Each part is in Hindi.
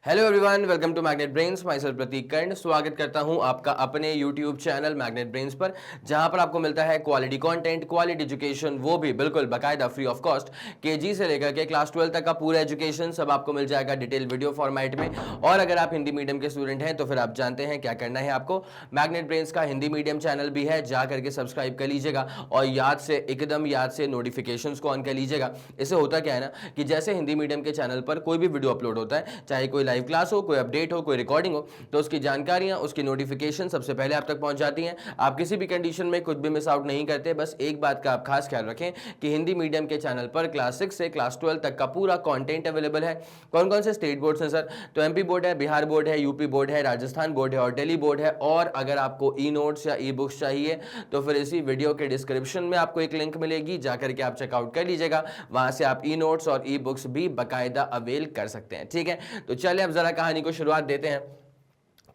Hello everyone, welcome to magnet brains. Myself Prateek Karn स्वागत करता हूं आपका अपने यूट्यूब चैनल मैग्नेट ब्रेन्स पर, जहां पर आपको मिलता है क्वालिटी कंटेंट, क्वालिटी एजुकेशन, वो भी बिल्कुल बाकायदा फ्री ऑफ कॉस्ट। केजी से लेकर के क्लास 12 तक का पूरा एजुकेशन सब आपको मिल जाएगा डिटेल वीडियो फॉर्मेट में। और अगर आप हिंदी मीडियम के स्टूडेंट हैं तो फिर आप जानते हैं क्या करना है आपको। मैग्नेट ब्रेन्स का हिंदी मीडियम चैनल भी है, जा करके सब्सक्राइब कर लीजिएगा और एकदम याद से नोटिफिकेशन को ऑन कर लीजिएगा। इससे होता क्या है ना कि जैसे हिंदी मीडियम के चैनल पर कोई भी वीडियो अपलोड होता है, चाहे कोई लाइव क्लास हो, कोई अपडेट हो, कोई रिकॉर्डिंग हो, तो उसकी जानकारियां, उसकी नोटिफिकेशन सबसे पहले आप तक पहुंच जाती हैं। आप किसी भी कंडीशन में कुछ भी मिस आउट नहीं करते। बस एक बात का आप खास ख्याल रखें कि हिंदी मीडियम के चैनल पर क्लास 6 से क्लास 12 तक का पूरा कंटेंट अवेलेबल है। कौन कौन से स्टेट बोर्ड्स हैं सर? तो एमपी बोर्ड है, बिहार बोर्ड है, यूपी बोर्ड है, राजस्थान बोर्ड है और दिल्ली बोर्ड है। और अगर आपको ई नोट्स या ई बुक्स चाहिए तो फिर इसी वीडियो के डिस्क्रिप्शन में आपको एक लिंक मिलेगी, जाकर के आप चेकआउट कर लीजिएगा। वहां से आप ई नोट्स और ई बुक्स भी बाकायदा अवेल कर सकते हैं। ठीक है, तो चलिए अब जरा कहानी को शुरुआत देते हैं।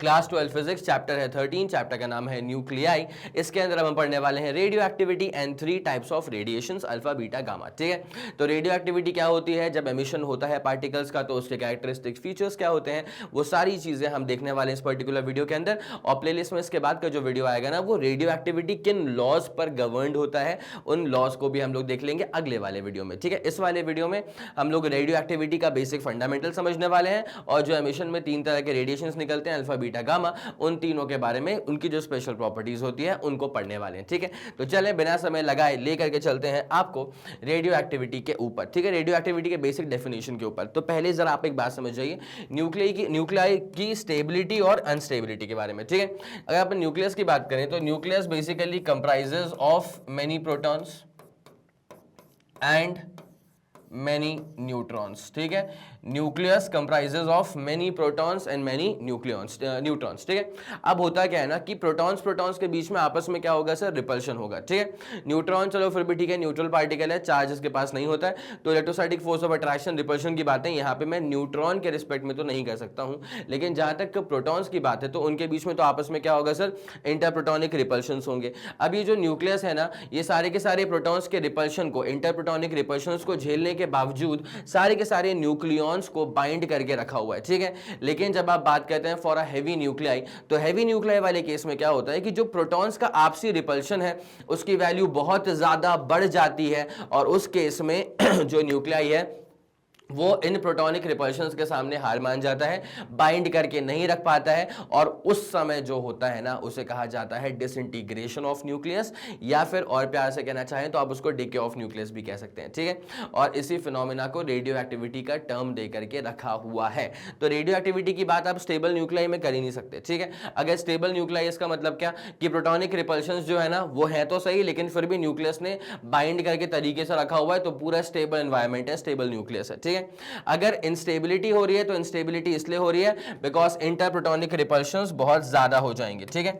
क्लास 12 फिजिक्स, चैप्टर है 13, चैप्टर का नाम है न्यूक्लियाई। इसके अंदर हम पढ़ने वाले हैं radio activity and 3 types of radiations, alpha beta gamma. ठीक है, तो रेडियो एक्टिविटी क्या होती है, जब एमिशन होता है पार्टिकल्स का तो उसके कैरेक्टरिस्टिक फीचर्स क्या होते हैं, वो सारी चीजें हम देखने वाले हैं इस पर्टिकुलर वीडियो के अंदर। और प्लेलिस्ट में इसके बाद का जो वीडियो आएगा ना, वो रेडियो एक्टिविटी किन लॉज पर गवर्नड होता है, उन लॉज को भी हम लोग देख लेंगे अगले वाले वीडियो में। ठीक है, इस वाले वीडियो में हम लोग रेडियो एक्टिविटी का बेसिक फंडामेंटल समझने वाले हैं और जो एमिशन में 3 तरह के रेडिएशंस निकलते हैं, अल्फा बीटा गामा, उन तीनों के बारे में, उनकी जो स्पेशल प्रॉपर्टीज होती है उनको पढ़ने वाले हैं। ठीक है, तो चले बिना समय लगाए लेकर के चलते हैं आपको रेडियो एक्टिविटी के ऊपर। ठीक है, रेडियो एक्टिविटी के बेसिक डेफिनेशन के ऊपर। तो पहले जरा आप एक बात समझ जाइए न्यूक्लियाई की स्टेबिलिटी और अनस्टेबिलिटी के बारे में। ठीक है, अगर आप न्यूक्लियस की बात करें तो nucleus basically comprises of many protons and many neutrons. ठीक है, nucleus comprises of many protons and many neutrons. ठीक है, अब होता क्या है ना कि प्रोटॉन्स के बीच में आपस में क्या होगा सर, रिपल्शन होगा। ठीक है, न्यूट्रॉन चलो फिर भी ठीक है, न्यूट्रल पार्टिकल है, चार्ज इसके पास नहीं होता है, तो electrostatic force of attraction repulsion की बातें यहाँ पे मैं न्यूट्रॉन के रिस्पेक्ट में तो नहीं कर सकता हूँ, लेकिन जहां तक प्रोटॉन्स की बात है तो उनके बीच में तो आपस में क्या होगा सर, इंटरप्रोटॉनिक रिपल्शन होंगे। अब ये जो न्यूक्लियस है ना, ये सारे के सारे प्रोटॉन्स के रिपल्शन को, इंटरप्रोटॉनिक रिपल्शन को झेलने के बावजूद सारे के सारे न्यूक्लियॉन्स को बाइंड करके रखा हुआ है। ठीक है, लेकिन जब आप बात करते हैं फॉर अ हैवी न्यूक्लियाई, तो हैवी न्यूक्लियाई वाले केस में क्या होता है कि जो प्रोटॉन्स का आपसी रिपल्शन है उसकी वैल्यू बहुत ज्यादा बढ़ जाती है और उस केस में जो न्यूक्लियाई है वो इन प्रोटॉनिक रिपल्शंस के सामने हार मान जाता है, बाइंड करके नहीं रख पाता है और उस समय जो होता है ना उसे कहा जाता है डिसइंटीग्रेशन ऑफ न्यूक्लियस, या फिर और प्यार से कहना चाहें तो आप उसको डिके ऑफ न्यूक्लियस भी कह सकते हैं। ठीक है, और इसी फिनोमेना को रेडियो एक्टिविटी का टर्म दे करके रखा हुआ है। तो रेडियो एक्टिविटी की बात आप स्टेबल न्यूक्लियाई में कर ही नहीं सकते। ठीक है, अगर स्टेबल न्यूक्लियाई इसका मतलब क्या कि प्रोटॉनिक रिपल्शंस जो है ना वो है तो सही, लेकिन फिर भी न्यूक्लियस ने बाइंड करके तरीके से रखा हुआ है, तो पूरा स्टेबल एनवायरमेंट है, स्टेबल न्यूक्लियस है। ठीक है, अगर इंस्टेबिलिटी हो रही है तो इंस्टेबिलिटी इसलिए हो रही है बिकॉज इंटरप्रोटॉनिक रिपल्शंस बहुत ज्यादा हो जाएंगे। ठीक है,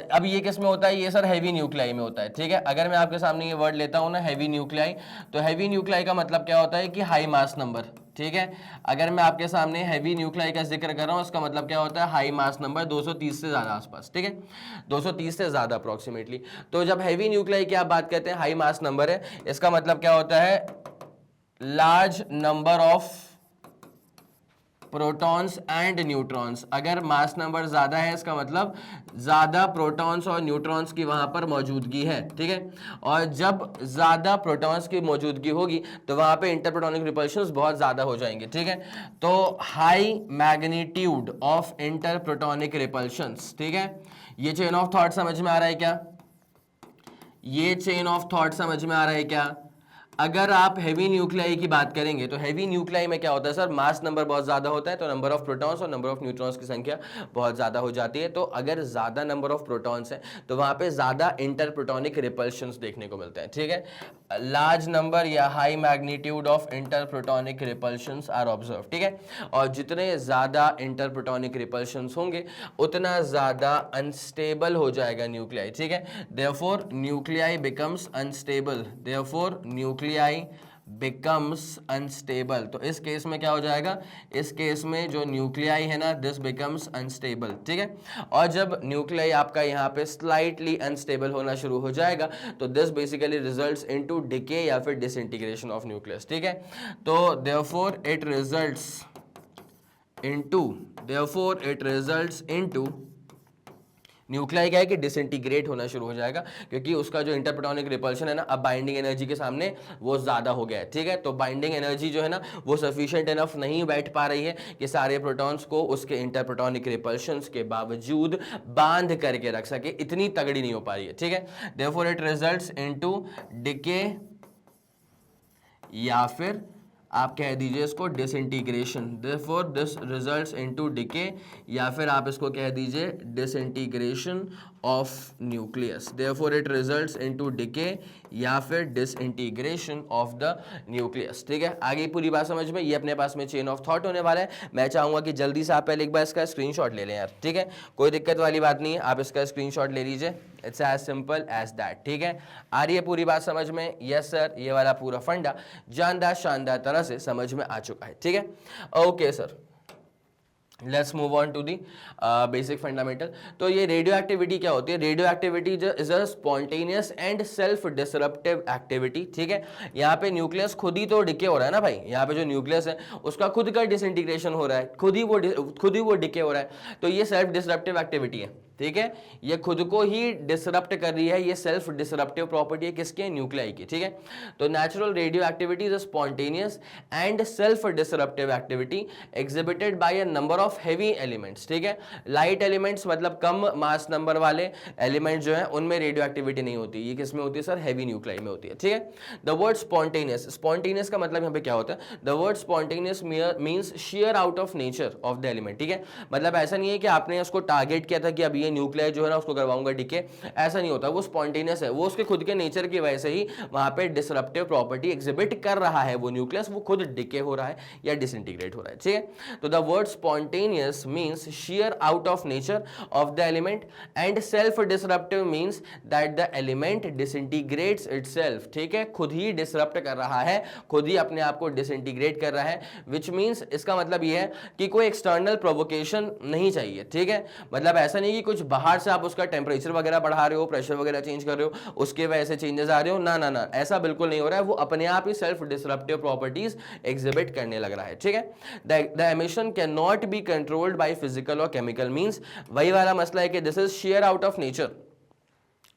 अब ये किस में होता है, ये सर हैवी न्यूक्लियाई में होता है। ठीक है, अगर मैं आपके सामने ये वर्ड लेता हूं ना हैवी न्यूक्लियाई, तो हैवी न्यूक्लियाई का मतलब क्या होता है कि हाई मास नंबर। ठीक है, अगर मैं आपके सामने हैवी न्यूक्लियाई का जिक्र कर रहा हूं, इसका मतलब क्या होता है, हाई मास नंबर, 230 से ज्यादा आसपास। ठीक है, 230 से ज्यादा अप्रोक्सीमेटली। तो जब हैवी न्यूक्लियाई की आप बात करते हैं, हाई मास नंबर है, इसका मतलब क्या होता है, large number of protons and neutrons. अगर मास नंबर ज्यादा है इसका मतलब ज्यादा प्रोटॉन्स और न्यूट्रॉन्स की वहां पर मौजूदगी है। ठीक है, और जब ज्यादा प्रोटॉन्स की मौजूदगी होगी तो वहां पे इंटरप्रोटॉनिक रिपल्शंस बहुत ज्यादा हो जाएंगे। ठीक है, तो high magnitude of interprotonic repulsions. ठीक है, ये चेन ऑफ थॉट समझ में आ रहा है क्या, ये चेन ऑफ थॉट समझ में आ रहा है क्या? अगर आप हैवी न्यूक्लियाई की बात करेंगे तो हैवी न्यूक्लियाई में क्या होता है सर, मास नंबर बहुत ज्यादा होता है, तो नंबर ऑफ प्रोटॉन्स और नंबर ऑफ न्यूट्रॉन्स की संख्या बहुत ज्यादा हो जाती है। तो अगर ज्यादा नंबर ऑफ प्रोटॉन्स है तो वहां पे ज्यादा इंटरप्रोटॉनिक रिपल्शंस देखने को मिलते हैं। ठीक है, लार्ज नंबर या high magnitude of interprotonic repulsions are observe. ठीक है, और जितने ज्यादा इंटरप्रोटॉनिक रिपल्शंस होंगे उतना ज्यादा अनस्टेबल हो जाएगा न्यूक्लियाई। ठीक है, therefore nuclei becomes unstable, therefore nuclei becomes unstable. तो इस केस में क्या हो जाएगा, इस केस में जो न्यूक्लियाई है ना, दिस बिकम्स अनस्टेबल। ठीक है, और जब न्यूक्लियाई आपका यहाँ पे स्लाइटली अनस्टेबल होना शुरू हो जाएगा तो this basically results into decay या फिर डिसइंटीग्रेशन ऑफ न्यूक्लियस। ठीक है, तो therefore it results into, therefore it results into, nuclei क्या है कि डिसइंटीग्रेट होना शुरू हो जाएगा, क्योंकि उसका जो इंटरप्रोटॉनिक रिपल्शन है ना, अब बाइंडिंग एनर्जी के सामने वो ज्यादा हो गया है, ठीक है। तो बाइंडिंग एनर्जी जो है ना वो सफिशिएंट इनफ नहीं बैठ पा रही है कि सारे प्रोटॉन्स को उसके इंटरप्रोटॉनिक रिपल्शंस के बावजूद बांध करके रख सके, इतनी तगड़ी नहीं हो पा रही है, ठीक है। Therefore it results into decay, या फिर आप कह दीजिए इसको disintegration, therefore this results into decay, या फिर आप इसको कह दीजिए disintegration of nucleus, therefore it results into decay या फिर डिसइंटीग्रेशन ऑफ द न्यूक्लियस, ठीक है। आगे पूरी बात समझ में, ये अपने पास में चेन ऑफ थॉट होने वाला है। मैं चाहूंगा कि जल्दी से आप पहले एक बार इसका स्क्रीनशॉट ले लें यार, ठीक है, कोई दिक्कत वाली बात नहीं है, आप इसका स्क्रीनशॉट ले लीजिए, it's as simple as that, ठीक है। आ रही है पूरी बात समझ में? यस सर, ये वाला पूरा फंडा जानदार शानदार तरह से समझ में आ चुका है, ठीक है। Okay sir, let's move on to the basic fundamental. तो ये रेडियो एक्टिविटी क्या होती है? Radio activity is a spontaneous and self disruptive activity, ठीक है। यहाँ पे न्यूक्लियस खुद ही तो डिके हो रहा है ना भाई, यहाँ पे जो न्यूक्लियस है उसका खुद का डिसइंटीग्रेशन हो रहा है, खुद ही वो डिके हो रहा है, तो ये सेल्फ डिसरप्टिव एक्टिविटी है, ठीक है। ये खुद को ही डिसरप्ट कर रही है, ये सेल्फ डिसरप्टिव प्रॉपर्टी है किसके? न्यूक्लियाई की, ठीक है। तो natural radio activity is a spontaneous and self disruptive activity exhibited by a number of heavy elements, ठीक है। लाइट एलिमेंट्स मतलब कम मास नंबर वाले एलिमेंट्स जो है उनमें रेडियो एक्टिविटी नहीं होती, ये किस में होती है सर? हेवी न्यूक्लियाई में होती है, ठीक है। द वर्ड स्पॉन्टेनियस, स्पॉन्टेनियस का मतलब यहाँ पे क्या होता है? The word spontaneous means share out of nature of the element, ठीक है। मतलब ऐसा नहीं है कि आपने उसको टारगेट किया था कि अब ये न्यूक्लियाई जो है ना उसको करवाऊंगा डिके, ऐसा नहीं होता, वो स्पॉन्टेनियस है, वो उसके खुद के नेचर की वजह से ही वहां पे डिसरप्टिव प्रॉपर्टी एग्जिबिट कर रहा है, वो न्यूक्लियस वो खुद डिके हो रहा है या डिसइंटीग्रेट हो रहा है, ठीक है। तो the word spontaneous means share out of nature of the element and self disruptive means that the element डिसइंटीग्रेट्स itself, ठीक है, खुद ही डिसरप्ट कर रहा है, खुद ही अपने आप को डिसइंटीग्रेट कर रहा है, विच मींस इसका मतलब ये है कि कोई एक्सटर्नल प्रोवोकेशन नहीं चाहिए, ठीक है। मतलब ऐसा नहीं कि कुछ बाहर से आप उसका टेम्परेचर वगैरह बढ़ा रहे हो, प्रेशर वगैरह चेंज कर रहे हो, उसके वजह से चेंजेस आ रहे हो, ना ना ना, ऐसा बिल्कुल नहीं हो रहा है, वो अपने आप ही सेल्फ डिसरप्टिव प्रॉपर्टीज एग्जिबिट करने लग रहा है, ठीक है। The emission can not be controlled by physical or chemical means, वही वाला मसला है कि this is sheer out of nature,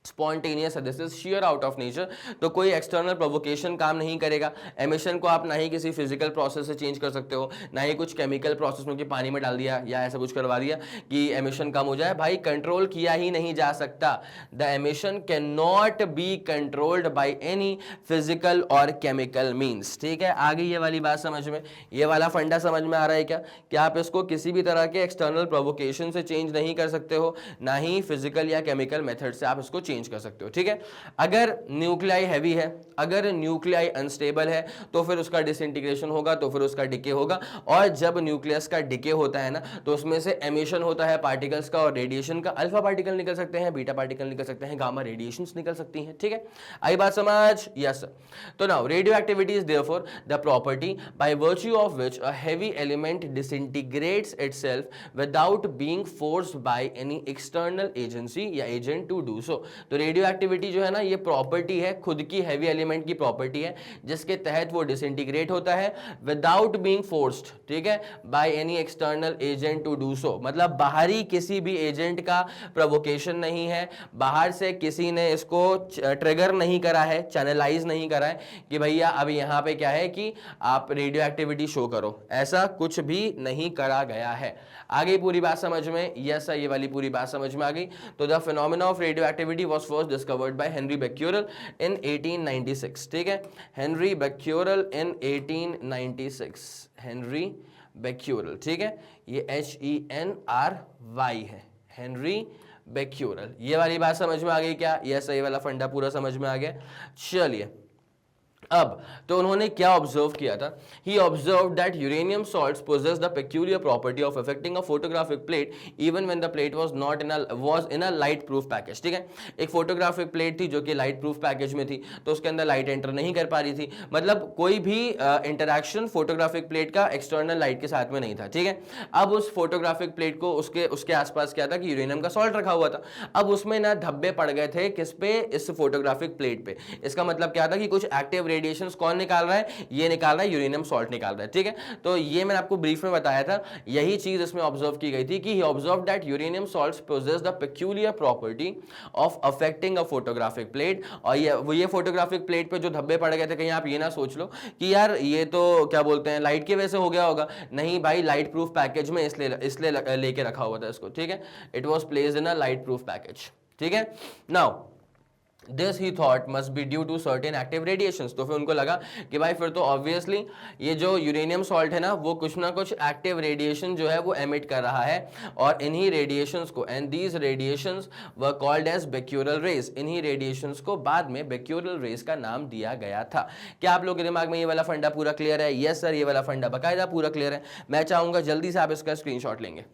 spontaneous है, this is sheer out of nature, तो कोई एक्सटर्नल प्रोवोकेशन काम नहीं करेगा। एमिशन को आप ना ही किसी फिजिकल प्रोसेस से चेंज कर सकते हो, ना ही कुछ केमिकल प्रोसेस में कि पानी में डाल दिया या ऐसा कुछ करवा दिया कि एमिशन कम हो जाए, भाई कंट्रोल किया ही नहीं जा सकता। The emission can not be controlled by any physical or chemical means, ठीक है। आगे ये वाली बात समझ में, ये वाला फंडा समझ में आ रहा है क्या कि आप इसको किसी भी तरह के एक्सटर्नल प्रोवोकेशन से चेंज नहीं कर सकते हो, ना ही फिजिकल या केमिकल मेथड से आप इसको चेंज कर सकते हो, ठीक है। अगर न्यूक्लियाई हैवी है, अगर न्यूक्लियाई अनस्टेबल है, तो फिर उसका डिसइंटीग्रेशन होगा, तो फिर उसका डिके होगा, और जब न्यूक्लियस का डिके होता है ना तो उसमें से एमिशन होता है पार्टिकल्स का और रेडिएशन का, अल्फा पार्टिकल निकल सकते हैं, बीटा पार्टिकल निकल सकते हैं, गामा रेडिएशंस निकल सकती हैं, ठीक है। आई बात समझ? यस। तो now radio activity is therefore the property by virtue of which a heavy element डिसइंटीग्रेट्स itself without being forced bye any external agency या एजेंट टू डू सो। तो रेडियो एक्टिविटी जो है ना ये प्रॉपर्टी है, खुद की हैवी एलिमेंट की प्रॉपर्टी है, जिसके तहत वो डिसइंटीग्रेट होता है विदाउट बीइंग फोर्स्ड, ठीक है, by any external agent to do so. मतलब बाहरी किसी भी एजेंट का प्रोवोकेशन नहीं है, बाहर से किसी ने इसको ट्रिगर नहीं करा है, चैनलाइज नहीं करा है कि भैया अब यहाँ पे क्या है कि आप रेडियो एक्टिविटी शो करो, ऐसा कुछ भी नहीं करा गया है। आगे पूरी बात समझ में? यस, ये वाली पूरी बात समझ में आ गई। तो the phenomena of radioactivity was first discovered by Henri Becquerel in 1896, ठीक है। Henri Becquerel in 1896, Henri Becquerel, ठीक है, ये HENRY है, हेनरी बेक्यूरेल। ये वाली बात समझ में आ गई क्या? यस, ये वाला फंडा पूरा समझ में आ गया। चलिए अब तो उन्होंने क्या ऑब्जर्व किया था? He observe that uranium salts possess the peculiar property of affecting a photographic plate even when the plate was in a light proof package, ठीक है। एक फोटोग्राफिक प्लेट थी जो कि लाइट प्रूफ पैकेज में थी, तो उसके अंदर लाइट एंटर नहीं कर पा रही थी, मतलब कोई भी इंटरैक्शन फोटोग्राफिक प्लेट का एक्सटर्नल लाइट के साथ में नहीं था, ठीक है। अब उस फोटोग्राफिक प्लेट को उसके आसपास क्या था कि यूरेनियम का सॉल्ट रखा हुआ था। अब उसमें ना धब्बे पड़ गए थे किस पे? इस फोटोग्राफिक प्लेट पे। इसका मतलब क्या था कि कुछ एक्टिव रेडिएशंस कौन निकाल रहा है, ये निकाल रहा है यूरेनियम सॉल्ट निकाल रहा है, ठीक है। तो ये मैंने आपको ब्रीफ में बताया था, यही चीज इसमें ऑब्जर्व की गई थी कि he observe that uranium salts possess the peculiar property of affecting a photographic plate. और ये फोटोग्राफिक प्लेट पे जो धब्बे पड़ गए थे, कहीं आप ये ना सोच लो कि यार ये तो क्या बोलते हैं लाइट की वजह से हो गया होगा, नहीं भाई, लाइट प्रूफ पैकेज में इसलिए लेके रखा हुआ था इसको, ठीक है। It was placed in a light proof package, ठीक है। Now this he thought must be due to certain active radiations. तो फिर उनको लगा कि भाई फिर तो ऑब्वियसली ये जो यूरेनियम सॉल्ट है ना, वो कुछ ना कुछ एक्टिव रेडिएशन जो है वो एमिट कर रहा है, और इन्हीं रेडिएशंस को, and these radiations were called as Becquerel rays, इन्हीं रेडिएशंस को बाद में बेक्यूरल रेज का नाम दिया गया था। क्या आप लोगों के दिमाग में ये वाला फंडा पूरा क्लियर है? यस सर, ये वाला फंडा बाकायदा पूरा क्लियर है। मैं चाहूंगा जल्दी से आप इसका स्क्रीनशॉट लेंगे।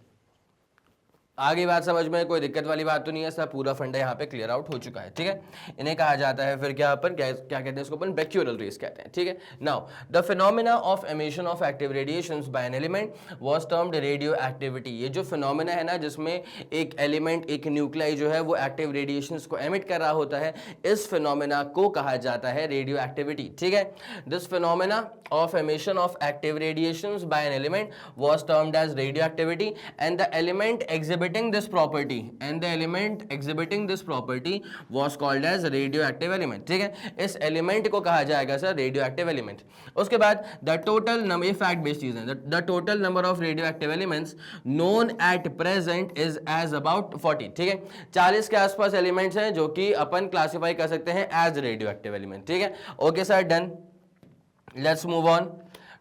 आगे बात समझ में, कोई दिक्कत वाली बात तो नहीं है सर, पूरा फंडा यहाँ पे क्लियर आउट हो चुका है, ठीक है। इन्हें कहा जाता है फिर क्या अपन क्या कहते हैं इसको, अपन बेक्यूरल रेज कहते हैं, ठीक है। Now the phenomena of emission of active radiations by an element was termed radio activity. ये जो फिनोमेना है ना, जिसमें एक एलिमेंट, एक न्यूक्लियाई जो है वो एक्टिव रेडिएशंस को एमिट कर रहा होता है, इस फिनोमेना को कहा जाता है रेडियो एक्टिविटी, ठीक है। This phenomena of emission of active radiations by an element was termed as radio activity, and the element exhibiting this property and the element exhibiting this property was called as radioactive element, ठीक है। इस एलिमेंट को कहा जाएगा सर रेडियो एक्टिव एलिमेंट। उसके बाद द टोटल नंबर, ये फैक्ट बेस्ड चीज है, the total number of radio active elements known at present is as about 40, ठीक है। 40 के आसपास एलिमेंट्स हैं जो कि अपन क्लासिफाई कर सकते हैं एज रेडियो एक्टिव एलिमेंट, ठीक है। Okay sir, done. Let's move on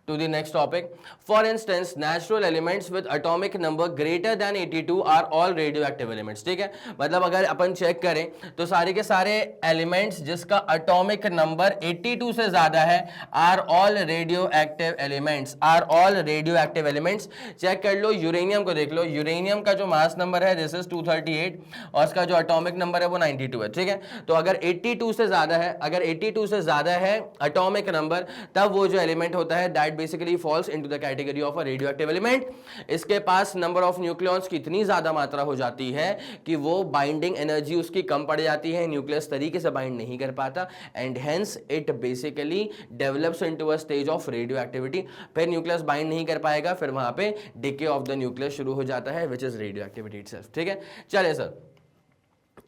to the next topic. For instance, natural elements with atomic number greater than 82 are all radioactive elements, ठीक है। मतलब अगर अपन चेक करें तो सारे के सारे एलिमेंट्स जिसका अटोमिक नंबर 82 से ज्यादा है are all radio active elements, are all radio active elements. Check कर लो, यूरेनियम को देख लो, यूरेनियम का जो मास नंबर है दिस इज 238 और उसका जो अटोमिक नंबर है वो 92 है, ठीक है। तो अगर 82 से ज्यादा है, अगर 82 से ज्यादा है अटोमिक नंबर, तब वो जो एलिमेंट होता है that basically falls into the category of a radioactive element। इसके पास नंबर ऑफ न्यूक्लियॉन्स की इतनी ज्यादा मात्रा हो जाती है कि वो बाइंडिंग एनर्जी उसकी कम पड़ जाती है, न्यूक्लियस तरीके से बाइंड नहीं कर पाता, and hence it basically develops into a stage of radio activity. फिर न्यूक्लियस बाइंड नहीं कर पाएगा, फिर वहां पे डिके ऑफ द न्यूक्लियस शुरू हो जाता है, which is radio activity itself, ठीक है। चलिए सर,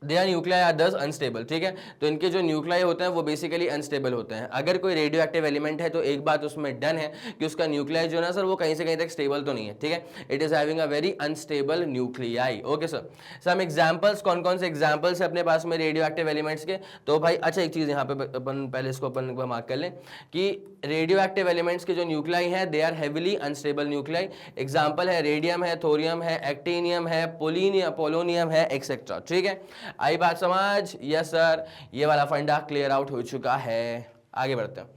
देयर न्यूक्लियाई आर दस अनस्टेबल, ठीक है। तो इनके जो न्यूक्लियाई होते हैं वो बेसिकली अनस्टेबल होते हैं। अगर कोई रेडियो एक्टिव एलिमेंट है तो एक बात उसमें डन है कि उसका न्यूक्लियाई जो है ना सर वो कहीं से कहीं तक स्टेबल तो नहीं है, ठीक है। It is having a very unstable nuclei. Okay sir, some examples, कौन कौन से एग्जांपल्स है अपने पास में रेडियो एक्टिव एलिमेंट्स के? तो भाई अच्छा, एक चीज यहाँ पे अपन पहले इसको अपन मार्क कर लें कि रेडियो एक्टिव एलिमेंट्स के जो न्यूक्लियाई हैं they are heavily unstable nuclei. Example है रेडियम है, थोरियम है, एक्टिनियम है, पोलोनियम है, एक्सेट्रा, ठीक है। आई बात समझ? यस सर, ये वाला फंडा क्लियर आउट हो चुका है। आगे बढ़ते हैं,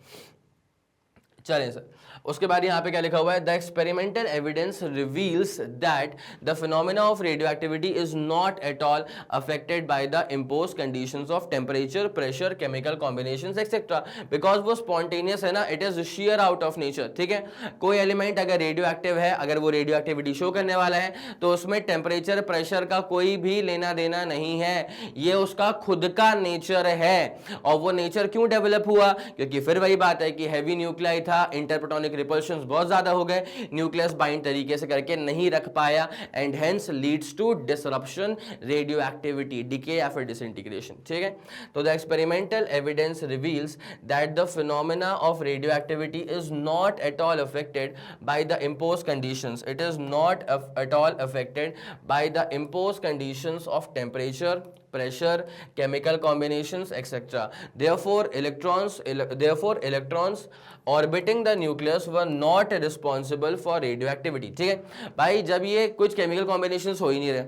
चलें सर। उसके बाद यहाँ पे क्या लिखा हुआ है, the experimental evidence reveals that the phenomena of radio activity is not at all affected by the impose conditions of temperature, pressure, chemical combinations etcetera, because वो स्पॉन्टेनियस है ना, it is sheer out of nature, ठीक है। कोई एलिमेंट अगर रेडियो एक्टिव है, अगर वो रेडियो एक्टिविटी शो करने वाला है तो उसमें टेम्परेचर, प्रेशर का कोई भी लेना देना नहीं है, ये उसका खुद का नेचर है। और वो नेचर क्यों डेवलप हुआ? क्योंकि फिर वही बात है कि हैवी न्यूक्लियाई था, इंटरप्रोटॉनिक रिपल्शंस बहुत ज्यादा हो गए, न्यूक्लियस बाइंड तरीके से करके नहीं रख पाया, and hence leads to disruption, radioactivity, decay या फिर डिसइंटीग्रेशन, ठीक है। तो the experimental evidence reveals that the phenomena of radio activity is not at all affected by the impose conditions, it is not at all affected by the impose conditions of temperature, pressure, chemical combinations, etc. Therefore, electrons orbiting the nucleus were not responsible for radioactivity, ठीक है भाई। जब ये कुछ chemical combinations हो ही नहीं रहे,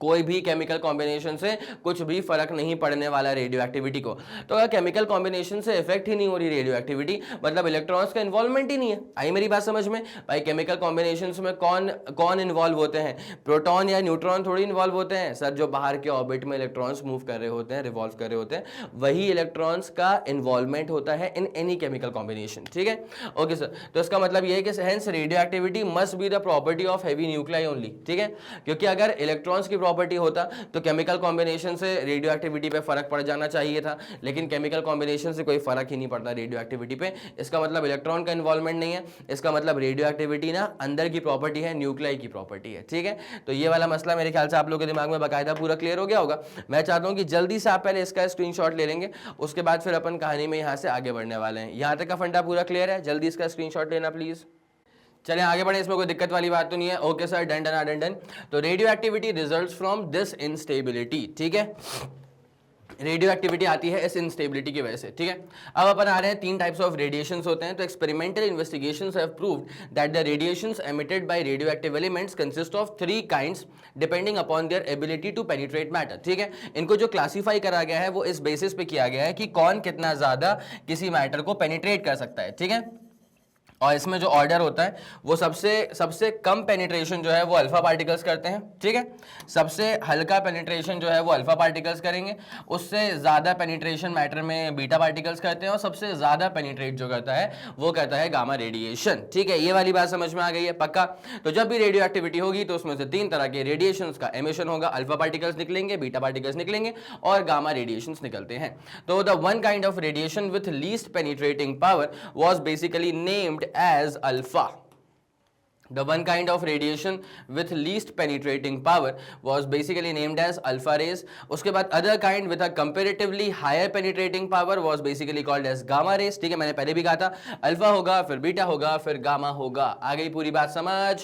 कोई भी केमिकल कॉम्बिनेशन से कुछ भी फर्क नहीं पड़ने वाला रेडियो एक्टिविटी को, तो अगर केमिकल कॉम्बिनेशन से इफेक्ट ही नहीं हो रही रेडियो एक्टिविटी, मतलब इलेक्ट्रॉन्स का इन्वॉल्वमेंट ही नहीं है। आई मेरी बात समझ में? भाई केमिकल कॉम्बिनेशंस में कौन कौन इन्वॉल्व होते हैं? प्रोटॉन या न्यूट्रॉन थोड़ी इन्वॉल्व होते हैं सर। जो बाहर के ऑर्बिट में इलेक्ट्रॉन्स मूव कर रहे होते हैं, रिवॉल्व कर रहे होते हैं, वही इलेक्ट्रॉन्स का इन्वॉल्वमेंट होता है इन एनी केमिकल कॉम्बिनेशन, ठीक है। ओके सर, तो इसका मतलब ये है कि hence radio activity must be the property of heavy nuclei only, ठीक है। क्योंकि अगर इलेक्ट्रॉन्स की प्रॉपर्टी होता तो केमिकल कॉम्बिनेशन से रेडियो एक्टिविटी पे फर्क पड़ जाना चाहिए था, लेकिन केमिकल कॉम्बिनेशन से कोई फर्क ही नहीं पड़ता रेडियो एक्टिविटी पे। इसका मतलब इलेक्ट्रॉन का इन्वॉल्वमेंट नहीं है, इसका मतलब रेडियो एक्टिविटी ना अंदर की प्रॉपर्टी है, न्यूक्लियाई की प्रॉपर्टी है। ठीक है, तो ये वाला मसला मेरे ख्याल से आप लोगों के दिमाग में बाकायदा पूरा क्लियर हो गया होगा। मैं चाहता हूं कि जल्दी से आप पहले इसका स्क्रीनशॉट ले लेंगे, उसके बाद फिर अपन कहानी में यहां से आगे बढ़ने वाले हैं। यहां तक का फंडा पूरा क्लियर है? जल्दी इसका स्क्रीनशॉट लेना प्लीज। चलिए आगे बढ़े, इसमें कोई दिक्कत वाली बात तो नहीं है। Okay sir, done done done done. तो radioactivity results from this instability. ठीक है, रेडियो एक्टिविटी आती है इस इंस्टेबिलिटी की वजह से। ठीक है, अब अपन आ रहे हैं, तीन टाइप्स ऑफ रेडिएशंस होते हैं। तो experimental investigations have proved that the radiations emitted by radio active elements consist of 3 kinds depending upon their ability to penetrate matter. ठीक है, इनको जो क्लासीफाई करा गया है वो इस बेसिस पे किया गया है कि कौन कितना ज्यादा किसी मैटर को पेनिट्रेट कर सकता है। ठीक है, और इसमें जो ऑर्डर होता है वो सबसे कम पेनिट्रेशन जो है वो अल्फा पार्टिकल्स करते हैं। ठीक है, सबसे हल्का पेनिट्रेशन जो है वो अल्फा पार्टिकल्स करेंगे, उससे ज्यादा पेनिट्रेशन मैटर में बीटा पार्टिकल्स करते हैं, और सबसे ज्यादा पेनिट्रेट जो करता है वो करता है गामा रेडिएशन। ठीक है, ये वाली बात समझ में आ गई है पक्का? तो जब भी रेडियो एक्टिविटी होगी तो उसमें से 3 तरह के रेडिएशन का एमिशन होगा, अल्फा पार्टिकल्स निकलेंगे, बीटा पार्टिकल्स निकलेंगे और गामा रेडिएशन निकलते हैं। तो the one kind of radiation with least penetrating power was basically named as alpha. The one kind of radiation with least penetrating power was basically named as alpha rays. उसके बाद other kind with a comparatively higher penetrating power was basically called as gamma rays. ठीक है, मैंने पहले भी कहा था अल्फा होगा, फिर बीटा होगा, फिर गामा होगा। आ गई पूरी बात समझ?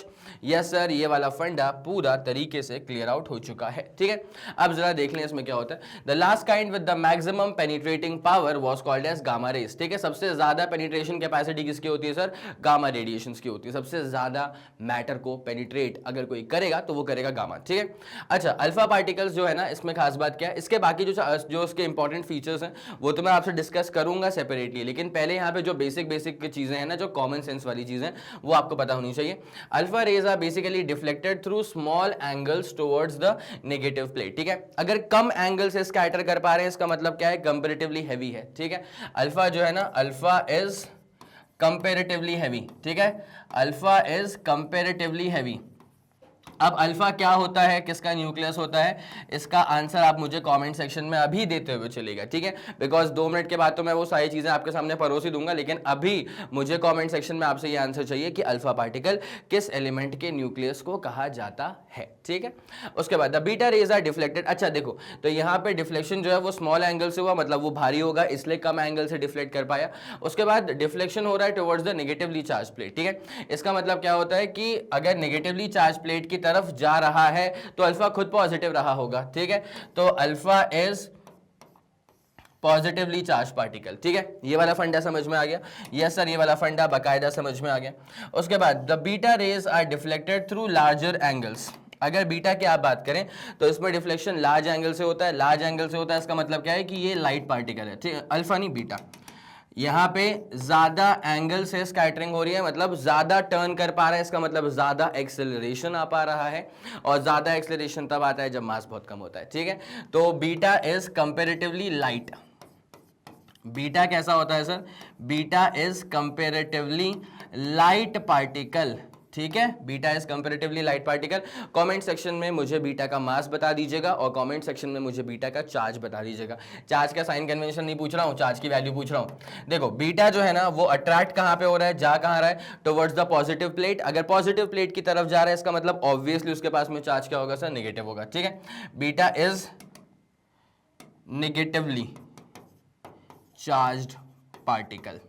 यस सर, ये वाला फंडा पूरा तरीके से क्लियर आउट हो चुका है। ठीक है, अब जरा देख लें इसमें क्या होता है। The last kind with the maximum penetrating power was called as gamma rays. ठीक है, सबसे ज्यादा पेनिट्रेशन कैपेसिटी किसकी होती है सर? गामा रेडिएशन की होती है। सबसे ज्यादा मैटर को पेनिट्रेट अगर कोई करेगा तो वो करेगा गामा। ठीक है, अच्छा अल्फा पार्टिकल्स जो है ना, इसमें खास बात क्या है, इसके बाकी जो उसके इंपॉर्टेंट फीचर्स हैं वो तो मैं आपसे डिस्कस करूंगा सेपरेटली, लेकिन पहले यहाँ पे जो बेसिक चीजें हैं ना, जो कॉमन सेंस वाली चीजें वो आपको पता होनी चाहिए। Alpha rays are basically deflected through small angles towards the negative plate. ठीक है, अगर कम एंगल से स्कैटर कर पा रहे हैं इसका मतलब क्या है? कंपैरेटिवली हैवी है। ठीक है, अल्फा जो है ना, अल्फा इज कंपैरेटिवली हैवी। ठीक है, अल्फा इज कंपैरेटिवली हैवी। अब अल्फा क्या होता है, किसका न्यूक्लियस होता है, इसका आंसर आप मुझे कमेंट सेक्शन में अभी देते हुए चलेगा। ठीक है, बिकॉज 2 मिनट के बाद तो मैं वो सारी चीजें आपके सामने परोस ही दूंगा, लेकिन अभी मुझे कमेंट सेक्शन में आपसे ये आंसर चाहिए कि अल्फा पार्टिकल किस एलिमेंट के न्यूक्लियस को कहा जाता है। ठीक है, उसके बाद the beta rays are deflected. अच्छा देखो, तो यहाँ पे डिफ्लेक्शन जो है वो स्मॉल एंगल से हुआ, मतलब वो भारी होगा इसलिए कम एंगल से डिफ्लेक्ट कर पाया। उसके बाद डिफ्लेक्शन हो रहा है towards the negatively charge plate. ठीक है, इसका मतलब क्या होता है कि अगर नेगेटिवली चार्ज प्लेट की तरफ जा रहा है तो अल्फा खुद पॉजिटिव रहा होगा। ठीक है, तो alpha is positively charge particle. ठीक है, ये वाला फंडा समझ में आ गया? यस सर, ये वाला फंडा बाकायदा समझ में आ गया। उसके बाद the beta rays are deflected through larger angles. अगर बीटा की आप बात करें तो इसमें डिफ्लेक्शन लार्ज एंगल से होता है। लार्ज एंगल से होता है इसका मतलब क्या है कि ये लाइट पार्टिकल है। ठीक है, अल्फा नहीं बीटा। यहाँ पे ज्यादा एंगल से स्कैटरिंग हो रही है, मतलब ज्यादा टर्न कर पा रहा है, इसका मतलब ज्यादा एक्सेलरेशन आ पा रहा है, और ज्यादा एक्सेलरेशन तब आता है जब मास बहुत कम होता है। ठीक है, तो beta is comparatively light. Beta कैसा होता है sir? Beta is comparatively light particle. ठीक है, beta is comparatively light particle. Comment section में मुझे बीटा का मास बता दीजिएगा और कमेंट सेक्शन में मुझे बीटा का चार्ज बता दीजिएगा। चार्ज का साइन कन्वेंशन नहीं पूछ रहा हूं, चार्ज की वैल्यू पूछ रहा हूं। देखो बीटा जो है ना वो अट्रैक्ट कहां पे हो रहा है, जा कहां रहा है? Towards the positive plate. अगर पॉजिटिव प्लेट की तरफ जा रहा है इसका मतलब ऑब्वियसली उसके पास में चार्ज क्या होगा सर? नेगेटिव होगा। ठीक है, beta is negatively charged particle.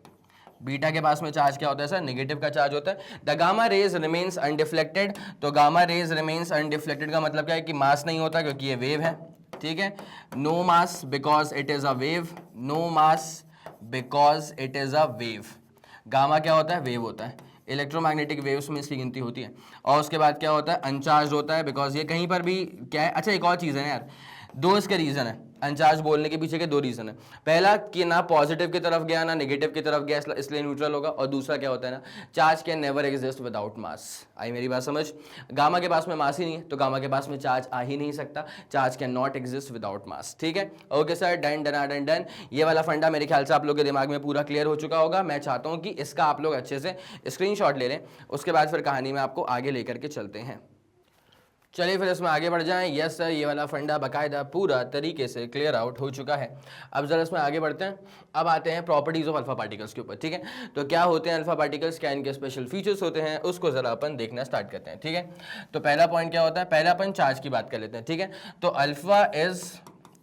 Beta के पास में चार्ज क्या होता है सर? नेगेटिव का चार्ज होता है। The gamma rays remains undeflected. तो गामा रेज रिमेन्स अनडिफ्लेक्टेड का मतलब क्या है कि मास नहीं होता क्योंकि ये वेव है। ठीक है, no mass because it is a wave. No mass because it is a wave. Gamma क्या होता है? वेव होता है। इलेक्ट्रोमैग्नेटिक वेव्स में इसकी गिनती होती है। और उसके बाद क्या होता है? अनचार्ज होता है, बिकॉज ये कहीं पर भी क्या है। अच्छा एक और चीज़ है यार, 2 इसके रीजन है अनचार्ज बोलने के पीछे के 2 रीजन है। पहला कि ना पॉजिटिव की तरफ गया ना नेगेटिव की तरफ गया, इसलिए न्यूट्रल होगा। और दूसरा क्या होता है ना, charge can never exist without mass. आई मेरी बात समझ? गामा के पास में मास ही नहीं है तो गामा के पास में चार्ज आ ही नहीं सकता। Charge can not exist without mass. ठीक है, okay sir, done done done done. ये वाला फंडा मेरे ख्याल से आप लोगों के दिमाग में पूरा क्लियर हो चुका होगा। मैं चाहता हूँ कि इसका आप लोग अच्छे से स्क्रीनशॉट ले लें, उसके बाद फिर कहानी में आपको आगे लेकर के चलते हैं। चलिए फिर इसमें आगे बढ़ जाएं। यस सर, ये वाला फंडा बाकायदा पूरा तरीके से क्लियर आउट हो चुका है। अब जरा इसमें आगे बढ़ते हैं। अब आते हैं प्रॉपर्टीज ऑफ अल्फा पार्टिकल्स के ऊपर, ठीक है। तो क्या होते हैं अल्फा पार्टिकल्स, क्या इनके स्पेशल फीचर्स होते हैं, उसको जरा अपन देखना स्टार्ट करते हैं, ठीक है। तो पहला पॉइंट क्या होता है, पहला अपन चार्ज की बात कर लेते हैं, ठीक है। तो अल्फा इज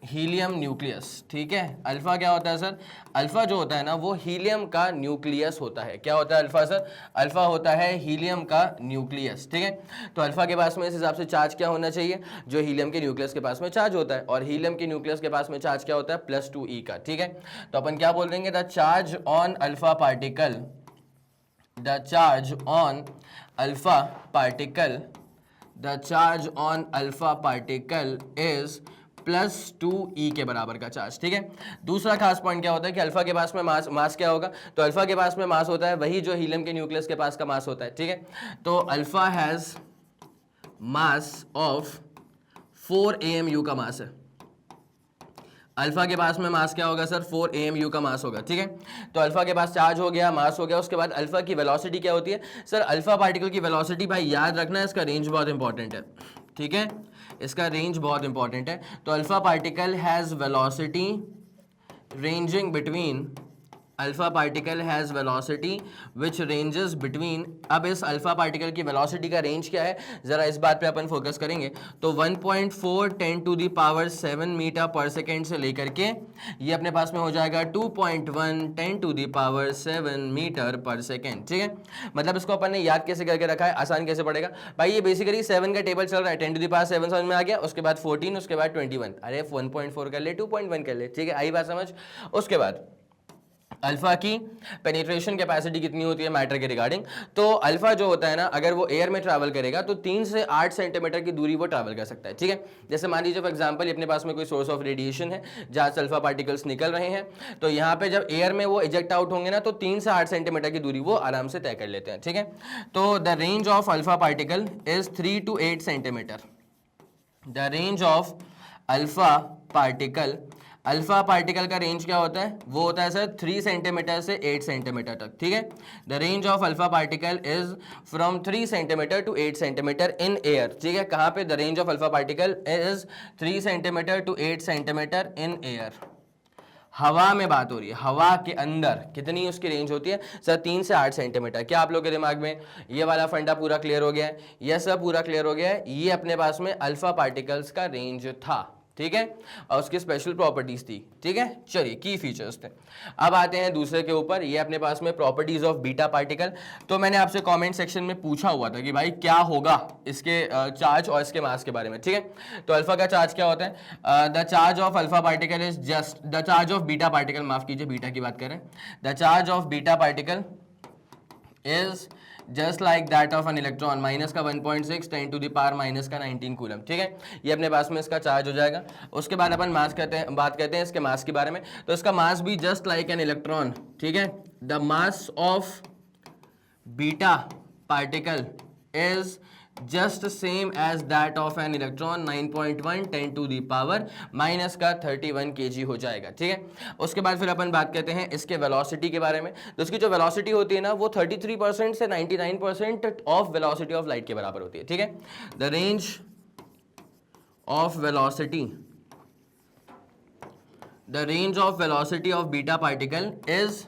हीलियम न्यूक्लियस, ठीक है। अल्फा क्या होता है सर, अल्फा जो होता है ना वो हीलियम का न्यूक्लियस होता है। क्या होता है अल्फा सर, अल्फा होता है हीलियम का न्यूक्लियस, ठीक है। तो अल्फा के पास में इस हिसाब से चार्ज क्या होना चाहिए, जो हीलियम के न्यूक्लियस के पास में चार्ज होता है, और हीलियम के न्यूक्लियस के पास में चार्ज क्या होता है, +2e का, ठीक है। तो अपन क्या बोल देंगे, the charge on alpha particle, the charge on alpha particle, the charge on alpha particle is +2e के बराबर का चार्ज, ठीक है। दूसरा खास पॉइंट क्या होता है कि अल्फा के पास में मास क्या होगा, तो अल्फा के पास में मास होता है वही जो हीलियम के न्यूक्लियस के पास का मास होता है, ठीक है। तो alpha has mass of 4 AMU का मास है। अल्फा के पास में मास क्या होगा सर, 4 AMU का मास होगा, ठीक है। तो अल्फा के पास चार्ज हो गया, मास हो गया, उसके बाद अल्फा की वेलोसिटी क्या होती है सर, अल्फा पार्टिकल की वेलोसिटी भाई याद रखना है, इसका रेंज बहुत इंपॉर्टेंट है, ठीक है। इसका रेंज बहुत इंपॉर्टेंट है। तो alpha particle has velocity ranging between, alpha particle has velocity which ranges between, अब इस अल्फा पार्टिकल की वेलोसिटी का रेंज क्या है, जरा इस बात पे अपन फोकस करेंगे। तो 1.4 10⁻⁷ मीटर पर सेकेंड से लेकर के ये अपने पास में हो जाएगा 2.1 10⁻⁷ मीटर पर सेकेंड, ठीक है। मतलब इसको अपन ने याद कैसे करके रखा है, आसान कैसे पड़ेगा भाई, ये बेसिकली 7 का टेबल चल रहा है, 10⁻⁷ समझ में आ गया, उसके बाद 14, उसके बाद 21, अरे 1.4 कर ले, 2.1 कर ले, ठीक है, आई बात समझ। उसके बाद अल्फा की पेनिट्रेशन कैपेसिटी कितनी होती है मैटर के रिगार्डिंग, तो अल्फा जो होता है ना, अगर वो एयर में ट्रैवल करेगा तो 3 से 8 सेंटीमीटर की दूरी वो ट्रैवल कर सकता है, ठीक है। जैसे मान लीजिए फॉर एग्जांपल अपने पास में कोई सोर्स ऑफ रेडिएशन है जहां से अल्फा पार्टिकल्स निकल रहे हैं, तो यहाँ पे जब एयर में वो इजेक्ट आउट होंगे ना, तो 3 से 8 सेंटीमीटर की दूरी वो आराम से तय कर लेते हैं, ठीक है। तो the range of alpha particle is 3 to 8 centimetre, the range of alpha particle, alpha particle का रेंज क्या होता है, वो होता है सर 3 सेंटीमीटर से 8 सेंटीमीटर तक, ठीक है। The range of alpha particle is from 3 centimetre to 8 centimetre in air, ठीक है। कहाँ पे, the range of alpha particle is 3 centimetre to 8 centimetre in air, हवा में बात हो रही है, हवा के अंदर कितनी उसकी रेंज होती है सर, 3 से 8 सेंटीमीटर। क्या आप लोगों के दिमाग में ये वाला फंडा पूरा क्लियर हो गया है, यस सर पूरा क्लियर हो गया है। ये अपने पास में अल्फा पार्टिकल्स का रेंज था, ठीक है, और उसकी स्पेशल प्रॉपर्टीज थी, ठीक है। चलिए की फीचर्स थे। अब आते हैं दूसरे के ऊपर, ये अपने पास में प्रॉपर्टीज ऑफ बीटा पार्टिकल। तो मैंने आपसे कमेंट सेक्शन में पूछा हुआ था कि भाई क्या होगा इसके चार्ज और इसके मास के बारे में, ठीक है। तो अल्फा का चार्ज क्या होता है, the charge of alpha particle is just the charge of beta particle, माफ कीजिए बीटा की बात करें, the charge of beta particle is just like that of an electron, minus का 1.6 10⁻⁻ का 19 कूलम, ठीक है। ये अपने पास में इसका चार्ज हो जाएगा। उसके बाद अपन बात करते हैं इसके मास के बारे में। तो इसका मास भी जस्ट लाइक एन इलेक्ट्रॉन, ठीक है। The mass of beta particle is just same as that of an electron, 9.1 10⁻⁻ का 31 kg हो जाएगा, ठीक है। उसके बाद फिर अपन बात करते हैं इसके वेलोसिटी के बारे में। तो इसकी जो वेलोसिटी होती है ना, वो 33% से 99% ऑफ वेलोसिटी ऑफ लाइट के बराबर होती है, ठीक है। The range of velocity, the range of velocity of beta particle is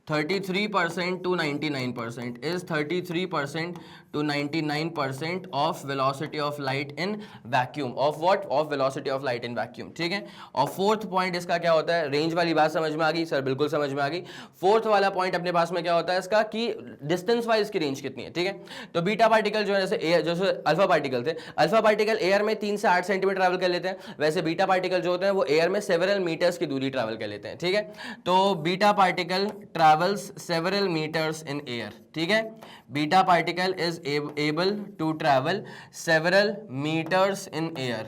33% to 99%, is 33% to 99% of velocity of light in vacuum, of what, of velocity of light in vacuum, ठीक है। और फोर्थ पॉइंट इसका क्या होता है, रेंज वाली बात समझ में आ गई सर, बिल्कुल समझ में आ गई। फोर्थ वाला पॉइंट अपने पास में क्या होता है इसका, कि डिस्टेंस वाइज की रेंज कितनी है, ठीक है। तो बीटा पार्टिकल जो है, जैसे अल्फा पार्टिकल थे, अल्फा पार्टिकल एयर में 3 से 8 सेंटीमीटर ट्रैवल कर लेते हैं, वैसे बीटा पार्टिकल जो होते हैं वो एयर में सेवरल मीटर्स की दूरी ट्रैवल कर लेते हैं, ठीक है। तो beta particle travels several meters in air, ठीक है। Beta particle is able to travel several meters in air,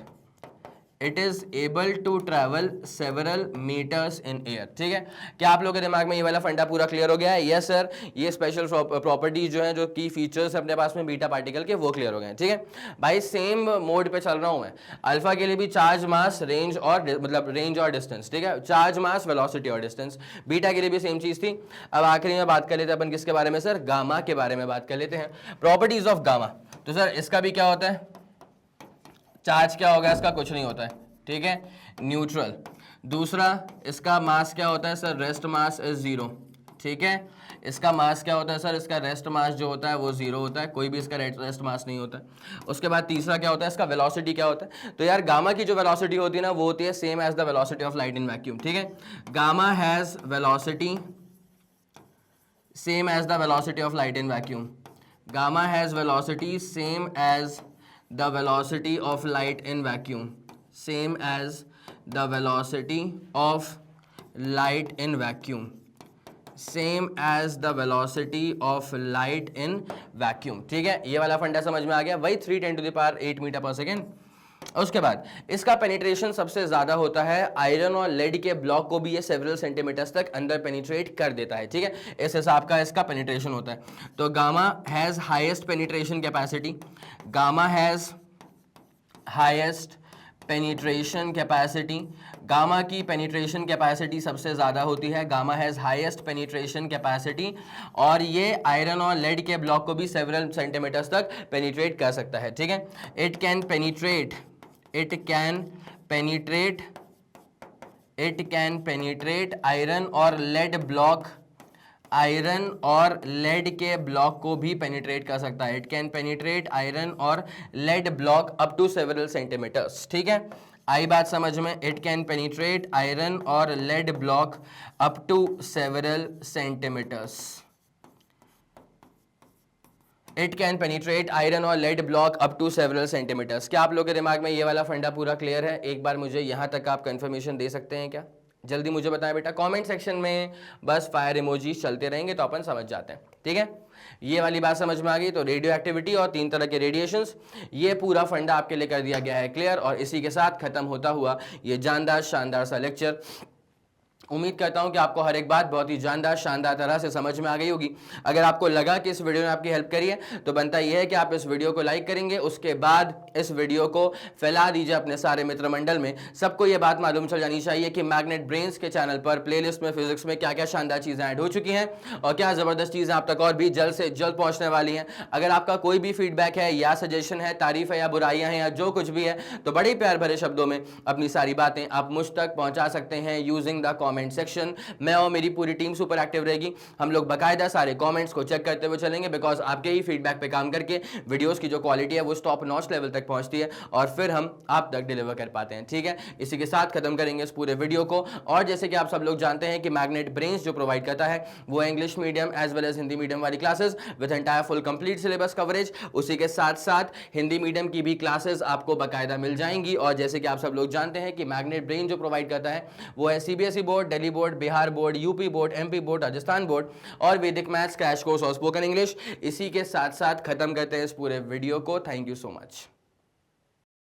it is able to travel several meters in air, ठीक है। क्या आप लोगों के दिमाग में ये वाला फंडा पूरा क्लियर हो गया है? यस सर, ये स्पेशल प्रॉपर्टीज जो हैं, जो की फीचर्स अपने पास में बीटा पार्टिकल के, वो क्लियर हो गए हैं, ठीक है भाई। सेम मोड पे चल रहा हूं मैं, अल्फा के लिए भी चार्ज, मास, रेंज और मतलब रेंज और डिस्टेंस, ठीक है, चार्ज, मास, वेलोसिटी और डिस्टेंस। बीटा के लिए भी सेम चीज थी। अब आखिरी में बात कर लेते हैं अपन किसके बारे में सर, गामा के बारे में बात कर लेते हैं, प्रॉपर्टीज ऑफ गामा। तो सर इसका भी क्या होता है, चार्ज क्या होगा इसका, कुछ नहीं होता है, ठीक है, न्यूट्रल। दूसरा इसका मास क्या होता है सर, रेस्ट मास इज 0, ठीक है, इसका मास क्या होता है सर, इसका रेस्ट मास जो होता है वो 0 होता है, कोई भी इसका रेस्ट मास नहीं होता है। उसके बाद तीसरा क्या होता है, इसका वेलोसिटी क्या होता है, तो यार गामा की जो वेलोसिटी होती है ना वो होती है same as the velocity of light in vacuum, ठीक है, gamma has velocity same as the velocity of light in vacuum. Gamma has velocity same as the velocity of light in vacuum. Same as the velocity of light in vacuum. Same as the velocity of light in vacuum. ठीक है, ये वाला फंडा समझ में आ गया, वही 3×10⁸ मीटर पर सेकेंड। उसके बाद इसका पेनिट्रेशन सबसे ज्यादा होता है आयरन और लेड के ब्लॉक को भी ये सेवरल सेंटीमीटर्स तक अंदर पेनिट्रेट कर देता है, ठीक है, इस हिसाब का इसका पेनिट्रेशन होता है। तो gamma has highest penetration capacity, gamma has highest penetration capacity, gamma की पेनिट्रेशन कैपेसिटी सबसे ज़्यादा होती है, gamma has highest penetration capacity, और ये आयरन और लेड के ब्लॉक को भी सेवरल सेंटीमीटर्स तक पेनिट्रेट कर सकता है, ठीक है। इट कैन पेनिट्रेट आयरन और लेड ब्लॉक, आयरन और लेड के ब्लॉक को भी पेनिट्रेट कर सकता है। इट कैन पेनिट्रेट आयरन और lead block up to several centimeters, ठीक है, आई बात समझ में। इट कैन पेनिट्रेट आयरन और lead block up to several centimeters. It can penetrate iron और lead block up to several centimeters. क्या आप लोगों के दिमाग में ये वाला फंडा पूरा क्लियर है? एक बार मुझे यहाँ तक आप कंफर्मेशन दे सकते हैं क्या? जल्दी मुझे बताएं बेटा, कमेंट सेक्शन में बस फायर इमोजीज चलते रहेंगे तो अपन समझ जाते हैं, ठीक है। ये वाली बात समझ में आ गई। तो रेडियो एक्टिविटी और 3 तरह के रेडिएशंस, ये पूरा फंडा आपके लिए कर दिया गया है क्लियर, और इसी के साथ खत्म होता हुआ ये जानदार शानदार सा लेक्चर। उम्मीद करता हूं कि आपको हर एक बात बहुत ही जानदार शानदार तरह से समझ में आ गई होगी। अगर आपको लगा कि इस वीडियो ने आपकी हेल्प करी है तो बनता यह है कि आप इस वीडियो को लाइक करेंगे, उसके बाद इस वीडियो को फैला दीजिए अपने सारे मित्र मंडल में। सबको ये बात मालूम चल जानी चाहिए कि मैग्नेट ब्रेन्स के चैनल पर प्लेलिस्ट में फिजिक्स में क्या क्या शानदार चीज़ें ऐड हो चुकी हैं और क्या ज़बरदस्त चीज़ें आप तक और भी जल्द से जल्द पहुँचने वाली हैं। अगर आपका कोई भी फीडबैक है या सजेशन है, तारीफ है या बुराइयाँ हैं या जो कुछ भी है, तो बड़े प्यार भरे शब्दों में अपनी सारी बातें आप मुझ तक पहुँचा सकते हैं यूजिंग द कॉमेंट सेक्शन। मैं और मेरी पूरी टीम सुपर एक्टिव रहेगी। हम लोग बाकायदा सारे कमेंट्स को चेक करते हुए चलेंगे, बिकॉज आपके ही फीडबैक पे काम करके वीडियोस की जो क्वालिटी है वो टॉप नॉच लेवल तक पहुंचती है और फिर हम आप तक डिलीवर कर पाते हैं, ठीक है। इसी के साथ खत्म करेंगे इस पूरे वीडियो को। और जैसे कि आप सब लोग जानते हैं कि मैग्नेट ब्रेन्स जो प्रोवाइड करता है वो English medium as well as Hindi medium वाली classes with entire full complete syllabus coverage. उसी के साथ साथ हिंदी मीडियम की भी क्लासेस आपको बाकायदा मिल जाएंगी। और जैसे कि आप सब लोग जानते हैं कि मैग्नेट ब्रेन जो प्रोवाइड करता है वो है CBSE board, Delhi board, Bihar board, UP board, MP board, Rajasthan board और वैदिक मैथ्स क्रैश कोर्स और स्पोकन इंग्लिश। इसी के साथ साथ खत्म करते हैं इस पूरे वीडियो को। Thank you so much.